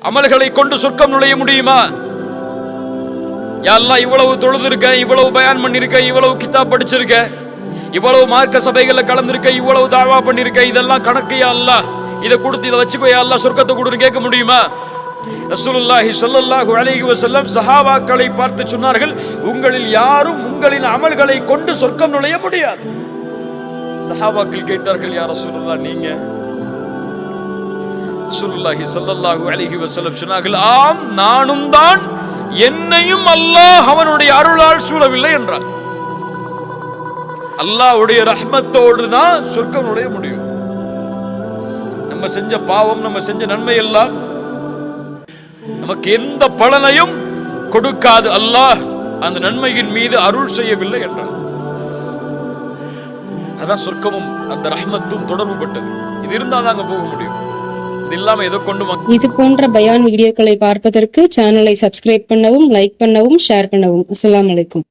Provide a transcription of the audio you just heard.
அமல்களை கொண்டு சொர்க்கம் நுழைய முடியுமா? யா அல்லாஹ், இவ்வளவு தொழுது இருக்க, இவ்வளவு பயான் பண்ணிருக்க, இவ்வளவு கிதாப் படிச்சிருக்க, இவ்வளவு மார்க்க சபைகள்ல கலந்திருக்க, இவ்வளவு தாவா பண்ணிருக்க, இதெல்லாம் கணக்கு யா அல்லாஹ், இதை கொடுத்து இதை வச்சுக்கோ யா அல்லாஹ், சொர்க்கத்தை கொடுன்னு கேட்க முடியுமா? ரசூலுல்லாஹி ஸல்லல்லாஹு அலைஹி வஸல்லம் சஹாபாக்களை பார்த்து சொன்னார்கள், உங்களில் யாரும் உங்களின் அமல்களை கொண்டு சொர்க்கம் நுழைய முடியாது. சஹாபாக்கள் கேட்டார்கள், யா ரசூலுல்லாஹ் நீங்க? ரசூலுல்லாஹி ஸல்லல்லாஹு அலைஹி வஸல்லம் சொன்னார்கள், ஆம், நானும் தான், என்னையும் அல்லாஹ் அவனுடைய அருளால் சூழவில்லை என்றார். அல்லாஹ்வுடைய ரஹ்மத்தோடு தான் சொர்க்கம் நுழைய முடியும். நம்ம செஞ்ச பாவம், நம்ம செஞ்ச நன்மை எல்லாம் நமக்கு எந்த பலனையும் கொடுக்காது. அல்லாஹ் அந்த நன்மையின் மீது அருள் செய்யவில்லை என்றார். அதான் சொர்க்கமும் அந்த ரஹ்மத்தும் தொடர்பு பட்டது. இது இருந்தா தான் அங்க போக முடியும். இது இல்லாம எதை கொண்டு இது போன்ற பயான் வீடியோக்களை பார்ப்பதற்கு சேனலை சப்ஸ்கிரைப் பண்ணவும், லைக் பண்ணவும், ஷேர் பண்ணவும். அஸ்ஸலாமு அலைக்கும்.